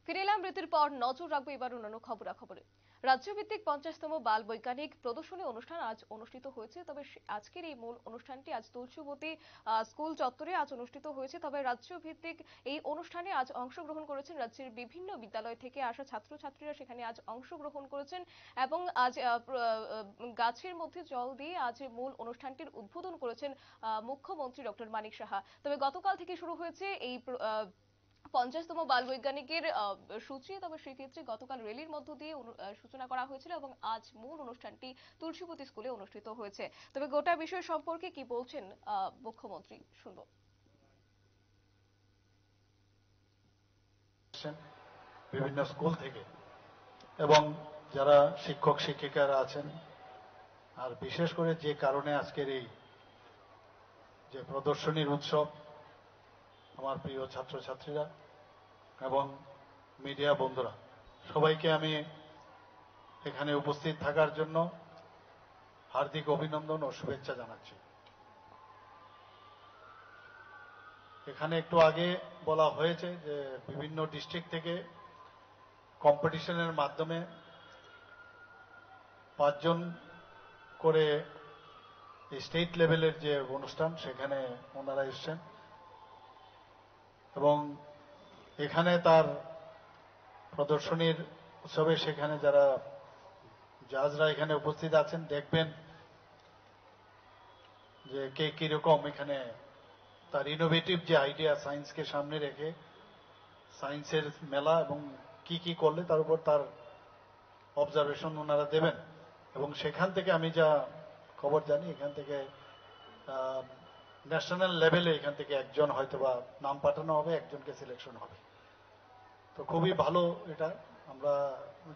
ফিরে এলাম বিরতির পর। নজর রাখবো এবার অন্যান্য খবরাখবরে। রাজ্যভিত্তিক 50তম বাল বৈজ্ঞানিক প্রদর্শনী অনুষ্ঠান আজ অনুষ্ঠিত হয়েছে। তবে আজকের এই মূল অনুষ্ঠানটি আজ তুলসীবতী স্কুল চত্বরে আজ অনুষ্ঠিত হয়েছে। তবে রাজ্যভিত্তিক এই অনুষ্ঠানে আজ অংশগ্রহণ করেছেন রাজ্যের বিভিন্ন বিদ্যালয় থেকে আসা ছাত্রছাত্রীরা, সেখানে আজ অংশগ্রহণ করেছেন এবং আজ গাছের মধ্যে জল দিয়ে আজ মূল অনুষ্ঠানটির উদ্বোধন করেছেন মুখ্যমন্ত্রী ডক্টর মানিক সাহা। তবে গতকাল থেকে শুরু হয়েছে এই 50তম বাল বৈজ্ঞানিকের সূচি। তবে সেক্ষেত্রে গতকাল র্যালির মধ্য দিয়ে সূচনা করা হয়েছিল এবং আজ মূল অনুষ্ঠানটি তুলসীবতী স্কুলে অনুষ্ঠিত হয়েছে। তবে গোটা বিষয় সম্পর্কে কি বলছেন মুখ্যমন্ত্রী, শুনবো। বিভিন্ন স্কুল থেকে এবং যারা শিক্ষক শিক্ষিকারা আছেন, আর বিশেষ করে যে কারণে আজকের এই যে প্রদর্শনীর উৎসব, আমার প্রিয় ছাত্রছাত্রীরা এবং মিডিয়া বন্ধুরা, সবাইকে আমি এখানে উপস্থিত থাকার জন্য হার্দিক অভিনন্দন ও শুভেচ্ছা জানাচ্ছি। এখানে একটু আগে বলা হয়েছে যে বিভিন্ন ডিস্ট্রিক্ট থেকে কম্পিটিশনের মাধ্যমে 5 জন করে স্টেট লেভেলের যে অনুষ্ঠান, সেখানে ওনারা এসছেন এবং এখানে তার প্রদর্শনীর উৎসবে সেখানে যারা জাজরা এখানে উপস্থিত আছেন, দেখবেন যে কে কিরকম এখানে তার ইনোভেটিভ যে আইডিয়া, সায়েন্সকে সামনে রেখে সায়েন্সের মেলা এবং কি কি করলে তার উপর তার অবজারভেশন ওনারা দেবেন। এবং সেখান থেকে আমি যা খবর জানি, এখান থেকে ন্যাশনাল লেভেলে এখান থেকে একজন হয়তোবা নাম পাঠানো হবে, একজনকে সিলেকশন হবে। তো খুবই ভালো এটা। আমরা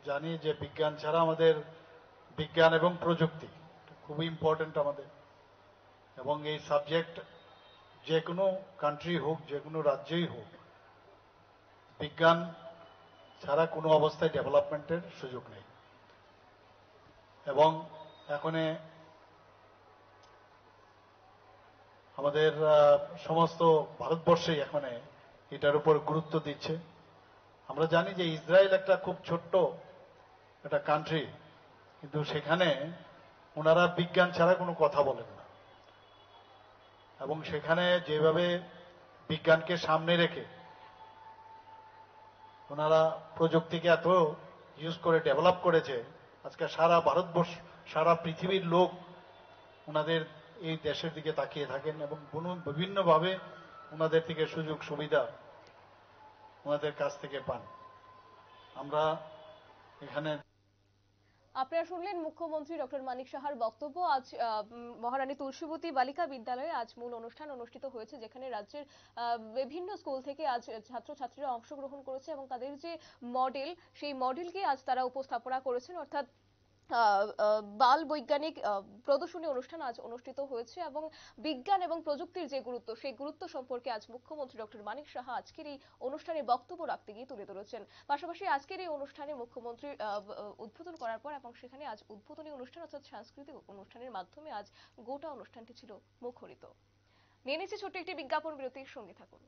জানি যে বিজ্ঞান ছাড়া আমাদের, বিজ্ঞান এবং প্রযুক্তি খুবই ইম্পর্টেন্ট আমাদের, এবং এই সাবজেক্ট যে কোনো কান্ট্রি হোক, যে কোনো রাজ্যেই হোক, বিজ্ঞান ছাড়া কোনো অবস্থায় ডেভেলপমেন্টের সুযোগ নেই। এবং এখন আমাদের সমস্ত ভারতবর্ষেই এখন এটার উপর গুরুত্ব দিচ্ছে। আমরা জানি যে ইসরায়েল একটা খুব ছোট্ট একটা কান্ট্রি, কিন্তু সেখানে ওনারা বিজ্ঞান ছাড়া কোনো কথা বলেন না, এবং সেখানে যেভাবে বিজ্ঞানকে সামনে রেখে ওনারা প্রযুক্তিকে এত ইউজ করে ডেভেলপ করেছে, আজকে সারা ভারতবর্ষ, সারা পৃথিবীর লোক ওনাদের এই দেশের দিকে তাকিয়ে থাকেন এবং বিভিন্নভাবে ওনাদের থেকে সুযোগ সুবিধা ওনাদের কাছ থেকে পান। আমরা এখানে আপনারা শুনলেন মুখ্যমন্ত্রী ডক্টর মানিক সাহার বক্তব্য। আজ মহারানী তুলসীবতী বালিকা বিদ্যালয়ে আজ মূল অনুষ্ঠান অনুষ্ঠিত হয়েছে, যেখানে রাজ্যের বিভিন্ন স্কুল থেকে আজ ছাত্রছাত্রীরা অংশগ্রহণ করেছে এবং তাদের যে মডেল, সেই মডেলকে আজ তারা উপস্থাপনা করেছেন। অর্থাৎ বাল বৈজ্ঞানিক প্রদর্শনী অনুষ্ঠান আজ অনুষ্ঠিত হয়েছে এবং বিজ্ঞান এবং প্রযুক্তির যে গুরুত্ব, সেই গুরুত্ব সম্পর্কে আজ মুখ্যমন্ত্রী ডক্টর মানিক সাহা আজকের এই অনুষ্ঠানে বক্তব্য রাখতে গিয়ে তুলে ধরেছেন। পাশাপাশি আজকের এই অনুষ্ঠানে মুখ্যমন্ত্রী উদ্বোধন করার পর এবং সেখানে আজ উদ্বোধনী অনুষ্ঠান অর্থাৎ সাংস্কৃতিক অনুষ্ঠানের মাধ্যমে আজ গোটা অনুষ্ঠানটি ছিল মুখরিত। নিয়ে নিচ্ছে ছোট্ট একটি বিজ্ঞাপন বিরতির, সঙ্গে থাকুন।